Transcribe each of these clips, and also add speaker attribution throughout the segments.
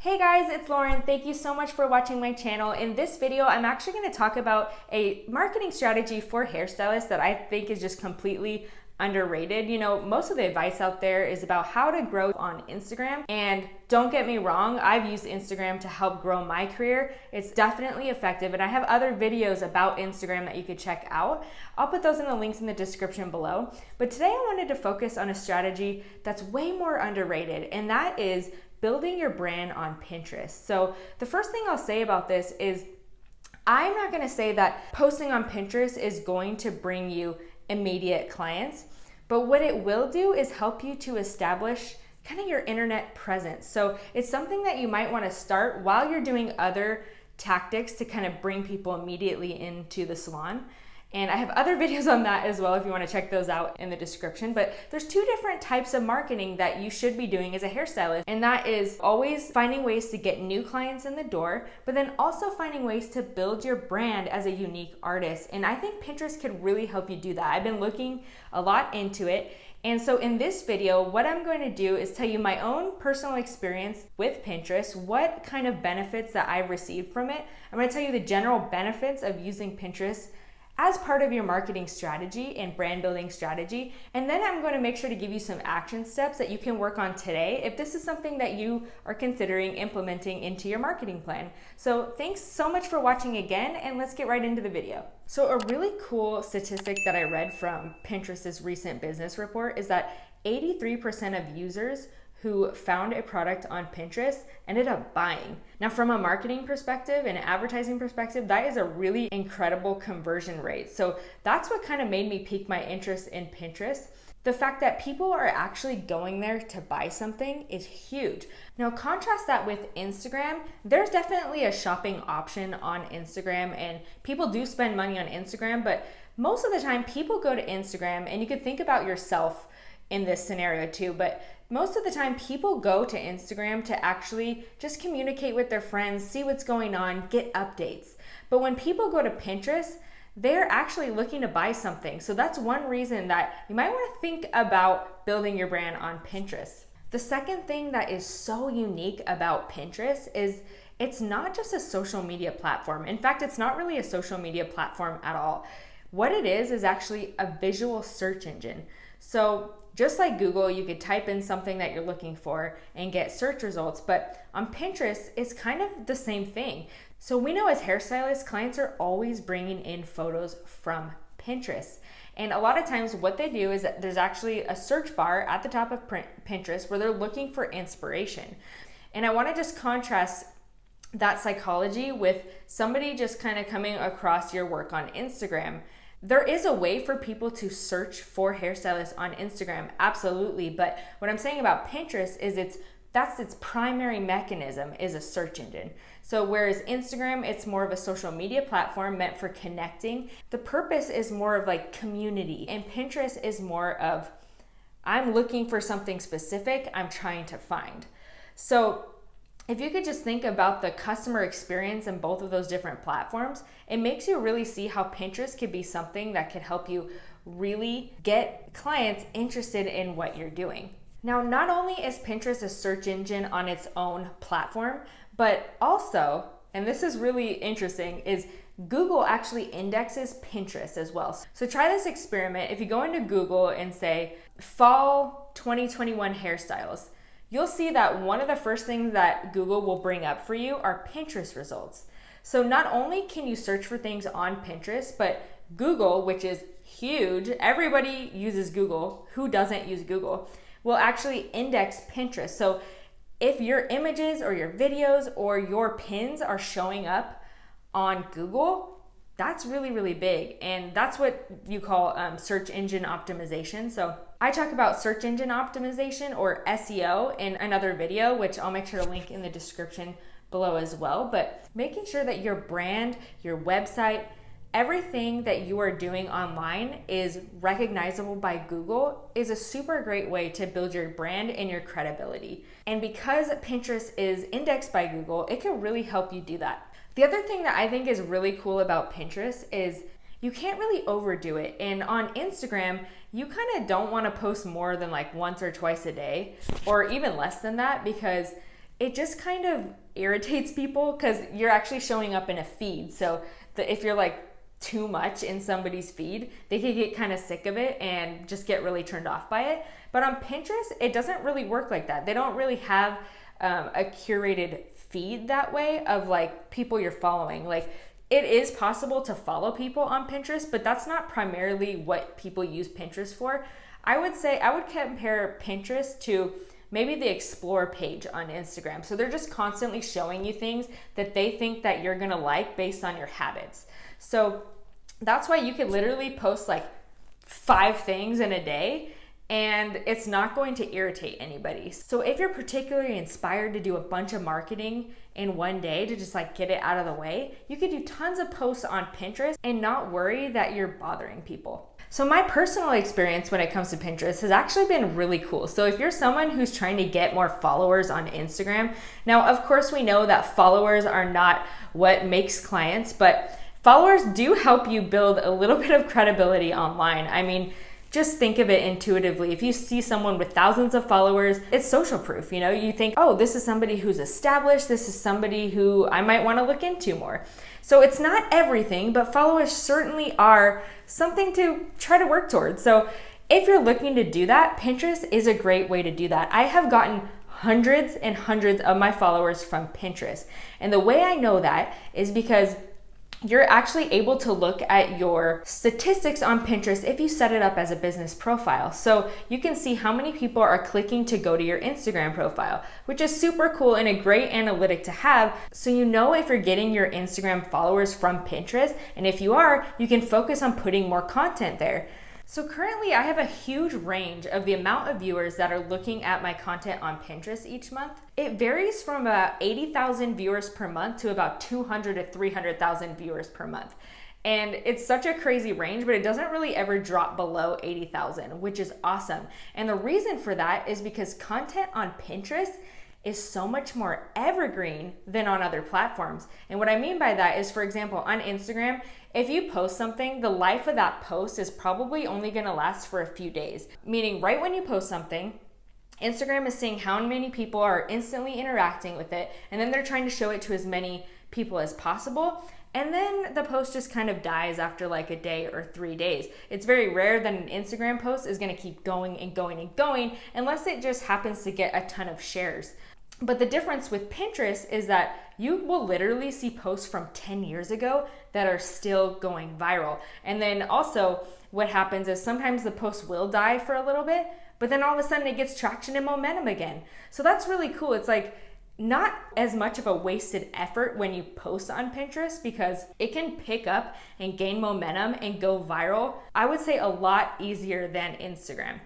Speaker 1: Hey guys, it's Lauren. Thank you so much for watching my channel. In this video, I'm actually going to talk about a marketing strategy for hairstylists that I think is just completely underrated. You know, most of the advice out there is about how to grow on Instagram. And don't get me wrong, I've used Instagram to help grow my career. It's definitely effective. And I have other videos about Instagram that you could check out. I'll put those in the links in the description below. But today I wanted to focus on a strategy that's way more underrated, and that is building your brand on Pinterest. So the first thing I'll say about this is I'm not gonna say that posting on Pinterest is going to bring you immediate clients, but what it will do is help you to establish kind of your internet presence. So it's something that you might wanna start while you're doing other tactics to kind of bring people immediately into the salon. And I have other videos on that as well if you want to check those out in the description. But there's two different types of marketing that you should be doing as a hairstylist. And that is always finding ways to get new clients in the door, but then also finding ways to build your brand as a unique artist. And I think Pinterest could really help you do that. I've been looking a lot into it. And so in this video, what I'm going to do is tell you my own personal experience with Pinterest, what kind of benefits that I've received from it. I'm going to tell you the general benefits of using Pinterest as part of your marketing strategy and brand building strategy. And then I'm going to make sure to give you some action steps that you can work on today if this is something that you are considering implementing into your marketing plan. So thanks so much for watching again, and let's get right into the video. So a really cool statistic that I read from Pinterest's recent business report is that 83% of users who found a product on Pinterest ended up buying. Now, from a marketing perspective and an advertising perspective, that is a really incredible conversion rate. So that's what kind of made me pique my interest in Pinterest. The fact that people are actually going there to buy something is huge. Now, contrast that with Instagram. There's definitely a shopping option on Instagram, and people do spend money on Instagram, but most of the time people go to Instagram, and you could think about yourself in this scenario too, but most of the time people go to Instagram to actually just communicate with their friends, see what's going on, get updates. But when people go to Pinterest, they're actually looking to buy something. So that's one reason that you might want to think about building your brand on Pinterest. The second thing that is so unique about Pinterest is it's not just a social media platform. In fact, it's not really a social media platform at all. What it is actually a visual search engine. So just like Google, you could type in something that you're looking for and get search results, but on Pinterest, it's kind of the same thing. So we know as hairstylists, clients are always bringing in photos from Pinterest. And a lot of times what they do is that there's actually a search bar at the top of Pinterest where they're looking for inspiration. And I want to just contrast that psychology with somebody just kind of coming across your work on Instagram. There is a way for people to search for hairstylists on Instagram, absolutely. But what I'm saying about Pinterest is that's its primary mechanism is a search engine. So whereas Instagram, it's more of a social media platform meant for connecting. The purpose is more of like community, and Pinterest is more of I'm looking for something specific I'm trying to find. So if you could just think about the customer experience in both of those different platforms, it makes you really see how Pinterest could be something that could help you really get clients interested in what you're doing. Now, not only is Pinterest a search engine on its own platform, but also, and this is really interesting, is Google actually indexes Pinterest as well. So try this experiment. If you go into Google and say, fall 2021 hairstyles, you'll see that one of the first things that Google will bring up for you are Pinterest results. So not only can you search for things on Pinterest, but Google, which is huge, everybody uses Google, who doesn't use Google, will actually index Pinterest. So if your images or your videos or your pins are showing up on Google, that's really, really big. And that's what you call search engine optimization. So I talk about search engine optimization or SEO in another video, which I'll make sure to link in the description below as well. But making sure that your brand, your website, everything that you are doing online is recognizable by Google is a super great way to build your brand and your credibility. And because Pinterest is indexed by Google, it can really help you do that. The other thing that I think is really cool about Pinterest is you can't really overdo it. And on Instagram, you kind of don't want to post more than like once or twice a day, or even less than that, because it just kind of irritates people because you're actually showing up in a feed. So if you're like too much in somebody's feed, they could get kind of sick of it and just get really turned off by it. But on Pinterest, it doesn't really work like that. They don't really have a curated feed that way of like people you're following. Like, it is possible to follow people on Pinterest, but that's not primarily what people use Pinterest for. I would say I would compare Pinterest to maybe the explore page on Instagram. So they're just constantly showing you things that they think that you're gonna like based on your habits. So that's why you could literally post like 5 things in a day and it's not going to irritate anybody. So if you're particularly inspired to do a bunch of marketing in one day to just like get it out of the way, you could do tons of posts on Pinterest and not worry that you're bothering people. So my personal experience when it comes to Pinterest has actually been really cool. So if you're someone who's trying to get more followers on Instagram, now of course we know that followers are not what makes clients, but followers do help you build a little bit of credibility online. I mean, just think of it intuitively. If you see someone with thousands of followers, it's social proof. You know, you think, oh, this is somebody who's established. This is somebody who I might want to look into more. So it's not everything, but followers certainly are something to try to work towards. So if you're looking to do that, Pinterest is a great way to do that. I have gotten hundreds and hundreds of my followers from Pinterest. And the way I know that is because you're actually able to look at your statistics on Pinterest if you set it up as a business profile. So you can see how many people are clicking to go to your Instagram profile, which is super cool and a great analytic to have. So you know if you're getting your Instagram followers from Pinterest, and if you are, you can focus on putting more content there. So currently I have a huge range of the amount of viewers that are looking at my content on Pinterest each month. It varies from about 80,000 viewers per month to about 200 to 300,000 viewers per month. And it's such a crazy range, but it doesn't really ever drop below 80,000, which is awesome. And the reason for that is because content on Pinterest is so much more evergreen than on other platforms. And what I mean by that is, for example, on Instagram, if you post something, the life of that post is probably only gonna last for a few days. Meaning right when you post something, Instagram is seeing how many people are instantly interacting with it, and then they're trying to show it to as many people as possible. And then the post just kind of dies after like a day or 3 days. It's very rare that an Instagram post is gonna keep going and going and going unless it just happens to get a ton of shares. But the difference with Pinterest is that you will literally see posts from 10 years ago that are still going viral. And then also what happens is sometimes the post will die for a little bit, but then all of a sudden it gets traction and momentum again. So that's really cool. It's like not as much of a wasted effort when you post on Pinterest because it can pick up and gain momentum and go viral, I would say a lot easier than Instagram.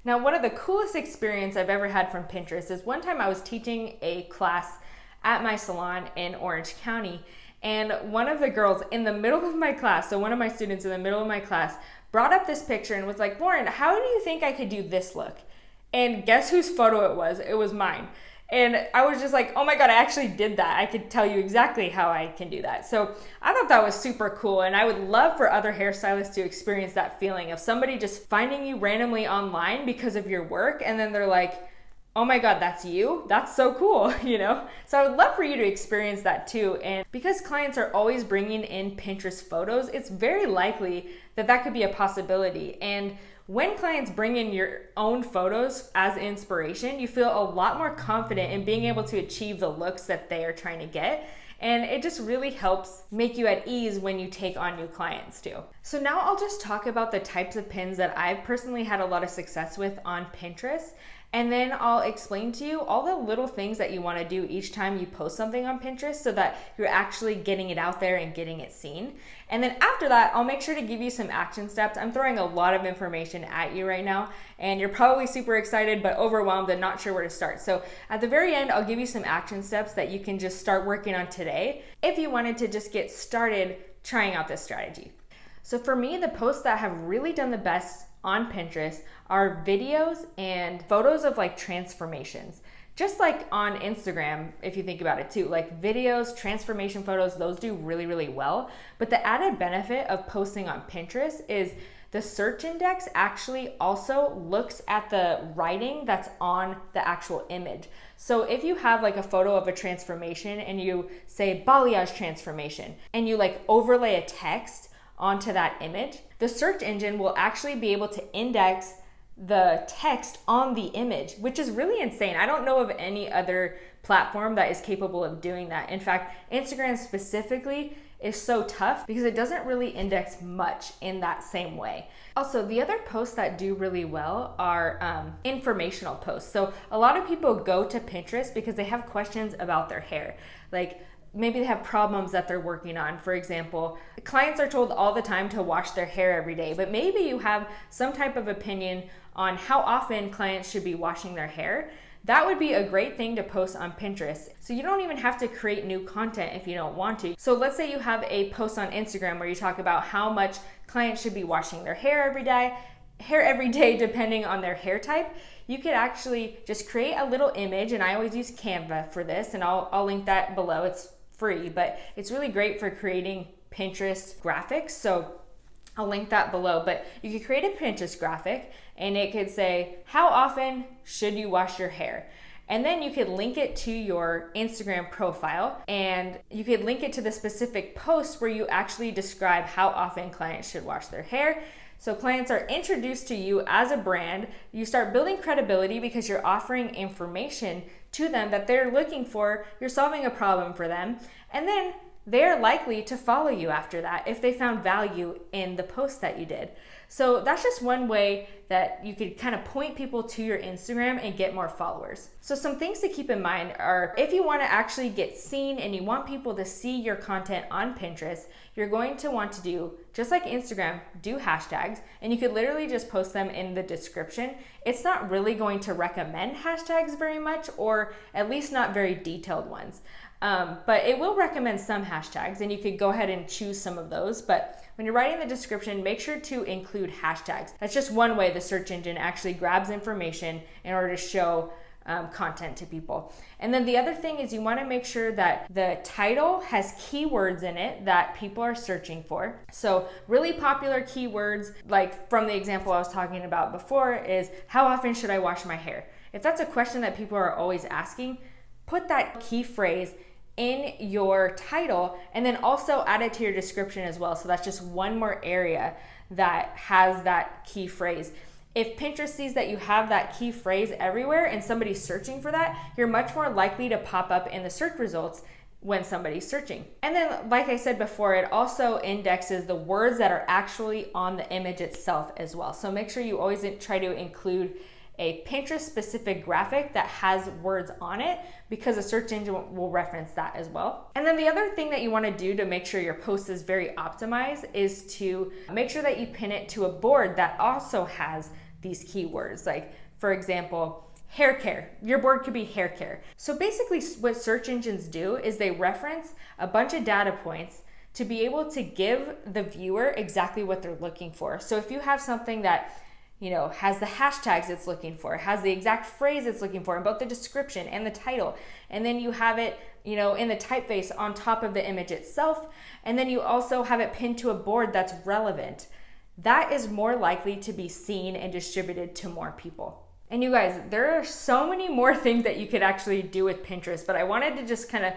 Speaker 1: Now, one of the coolest experience I've ever had from Pinterest is one time I was teaching a class at my salon in Orange County, and one of the girls in the middle of my class, so one of my students in the middle of my class, brought up this picture and was like, Lauren, how do you think I could do this look? And guess whose photo it was? It was mine. And I was just like, oh my God, I actually did that. I could tell you exactly how I can do that. So I thought that was super cool. And I would love for other hairstylists to experience that feeling of somebody just finding you randomly online because of your work. And then they're like, oh my God, that's you? That's so cool, you know? So I would love for you to experience that too. And because clients are always bringing in Pinterest photos, it's very likely that that could be a possibility. And when clients bring in your own photos as inspiration, you feel a lot more confident in being able to achieve the looks that they are trying to get. And it just really helps make you at ease when you take on new clients too. So now I'll just talk about the types of pins that I've personally had a lot of success with on Pinterest. And then I'll explain to you all the little things that you want to do each time you post something on Pinterest so that you're actually getting it out there and getting it seen. And then after that, I'll make sure to give you some action steps. I'm throwing a lot of information at you right now, and you're probably super excited but overwhelmed and not sure where to start. So at the very end, I'll give you some action steps that you can just start working on today if you wanted to just get started trying out this strategy. So for me, the posts that have really done the best on Pinterest are videos and photos of like transformations. Just like on Instagram, if you think about it too, like videos, transformation photos, those do really, really well. But the added benefit of posting on Pinterest is the search index actually also looks at the writing that's on the actual image. So if you have like a photo of a transformation and you say balayage transformation and you like overlay a text onto that image, the search engine will actually be able to index the text on the image, which is really insane. I don't know of any other platform that is capable of doing that. In fact, Instagram specifically is so tough because it doesn't really index much in that same way. Also, the other posts that do really well are informational posts. So a lot of people go to Pinterest because they have questions about their hair. Like maybe they have problems that they're working on. For example, clients are told all the time to wash their hair every day, but maybe you have some type of opinion on how often clients should be washing their hair. That would be a great thing to post on Pinterest. So you don't even have to create new content if you don't want to. So let's say you have a post on Instagram where you talk about how much clients should be washing their hair every day depending on their hair type. You could actually just create a little image, and I always use Canva for this, and I'll link that below. It's free, but it's really great for creating Pinterest graphics. So I'll link that below, but you could create a Pinterest graphic and it could say, how often should you wash your hair? And then you could link it to your Instagram profile, and you could link it to the specific post where you actually describe how often clients should wash their hair. So clients are introduced to you as a brand. You start building credibility because you're offering information to them that they're looking for. You're solving a problem for them. And then they're likely to follow you after that if they found value in the post that you did. So that's just one way that you could kind of point people to your Instagram and get more followers. So some things to keep in mind are, if you want to actually get seen and you want people to see your content on Pinterest, you're going to want to do, just like Instagram, do hashtags, and you could literally just post them in the description. It's not really going to recommend hashtags very much, or at least not very detailed ones. But it will recommend some hashtags, and you could go ahead and choose some of those. But when you're writing the description, make sure to include hashtags. That's just one way the search engine actually grabs information in order to show content to people. And then the other thing is you want to make sure that the title has keywords in it that people are searching for. So really popular keywords, like from the example I was talking about before, is how often should I wash my hair? If that's a question that people are always asking, put that key phrase in your title and then also add it to your description as well. So that's just one more area that has that key phrase. If Pinterest sees that you have that key phrase everywhere and somebody's searching for that, you're much more likely to pop up in the search results when somebody's searching. And then, like I said before, it also indexes the words that are actually on the image itself as well. So make sure you always try to include a Pinterest specific graphic that has words on it, because a search engine will reference that as well. And then the other thing that you want to do to make sure your post is very optimized is to make sure that you pin it to a board that also has these keywords. Like, for example, hair care. Your board could be hair care. So basically what search engines do is they reference a bunch of data points to be able to give the viewer exactly what they're looking for. So if you have something that has the hashtags it's looking for, has the exact phrase it's looking for in both the description and the title, and then you have it, in the typeface on top of the image itself, and then you also have it pinned to a board that's relevant, that is more likely to be seen and distributed to more people. And you guys, there are so many more things that you could actually do with Pinterest, but I wanted to just kind of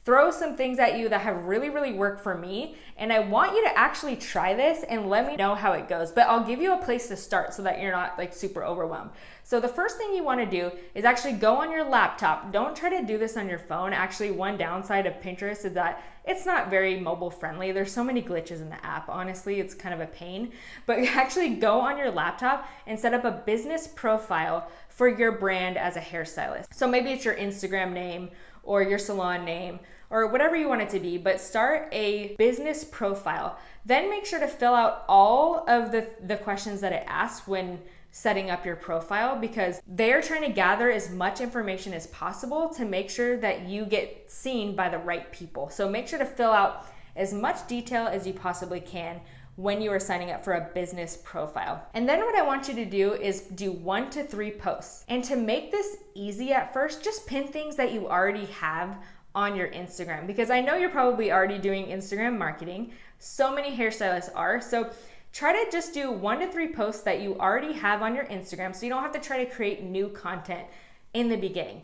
Speaker 1: throw some things at you that have really, really worked for me. And I want you to actually try this and let me know how it goes. But I'll give you a place to start so that you're not like super overwhelmed. So the first thing you want to do is actually go on your laptop. Don't try to do this on your phone. Actually, one downside of Pinterest is that it's not very mobile friendly. There's so many glitches in the app. Honestly, it's kind of a pain. But actually go on your laptop and set up a business profile for your brand as a hairstylist. So maybe it's your Instagram name or your salon name or whatever you want it to be, but start a business profile. Then make sure to fill out all of the questions that it asks when setting up your profile, because they're trying to gather as much information as possible to make sure that you get seen by the right people. So make sure to fill out as much detail as you possibly can when you are signing up for a business profile. And then what I want you to do is do 1 to 3 posts. And to make this easy at first, just pin things that you already have on your Instagram, because I know you're probably already doing Instagram marketing. So many hairstylists are. So try to just do 1 to 3 posts that you already have on your Instagram so you don't have to try to create new content in the beginning.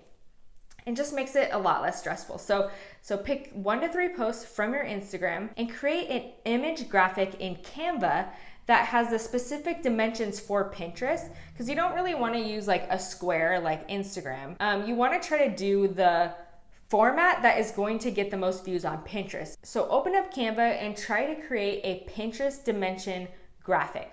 Speaker 1: It just makes it a lot less stressful. So pick 1 to 3 posts from your Instagram and create an image graphic in Canva that has the specific dimensions for Pinterest, because you don't really want to use like a square like Instagram. You want to try to do the format that is going to get the most views on Pinterest. So open up Canva and try to create a Pinterest dimension graphic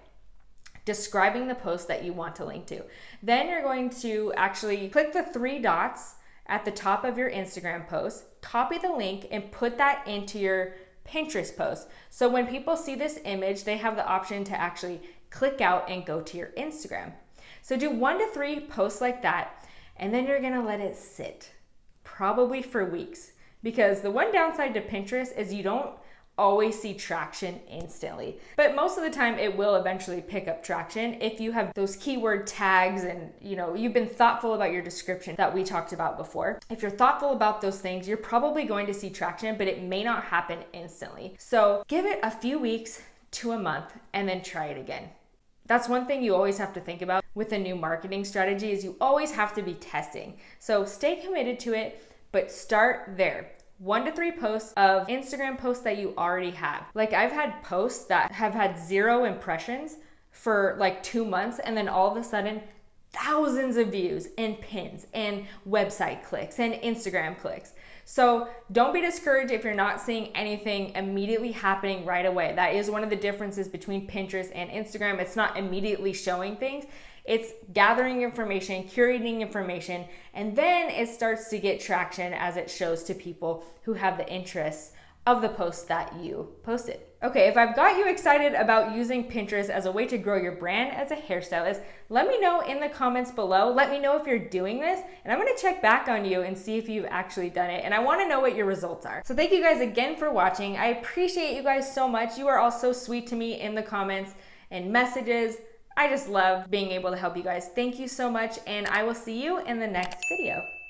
Speaker 1: describing the post that you want to link to. Then you're going to actually click the 3 dots at the top of your Instagram post, copy the link and put that into your Pinterest post. So when people see this image, they have the option to actually click out and go to your Instagram. So do 1 to 3 posts like that, and then you're gonna let it sit, probably for weeks. Because the one downside to Pinterest is you don't always see traction instantly. But most of the time it will eventually pick up traction if you have those keyword tags and you've been thoughtful about your description that we talked about before. If you're thoughtful about those things, you're probably going to see traction, but it may not happen instantly. So give it a few weeks to a month and then try it again. That's one thing you always have to think about with a new marketing strategy is you always have to be testing. So stay committed to it, but start there. 1 to 3 posts of Instagram posts that you already have. Like I've had posts that have had 0 impressions for like 2 months, and then all of a sudden thousands of views and pins and website clicks and Instagram clicks. So don't be discouraged if you're not seeing anything immediately happening right away. That is one of the differences between Pinterest and Instagram. It's not immediately showing things. It's gathering information, curating information, and then it starts to get traction as it shows to people who have the interests of the post that you posted. Okay, if I've got you excited about using Pinterest as a way to grow your brand as a hairstylist, let me know in the comments below. Let me know if you're doing this, and I'm gonna check back on you and see if you've actually done it, and I wanna know what your results are. So thank you guys again for watching. I appreciate you guys so much. You are all so sweet to me in the comments and messages. I just love being able to help you guys. Thank you so much, and I will see you in the next video.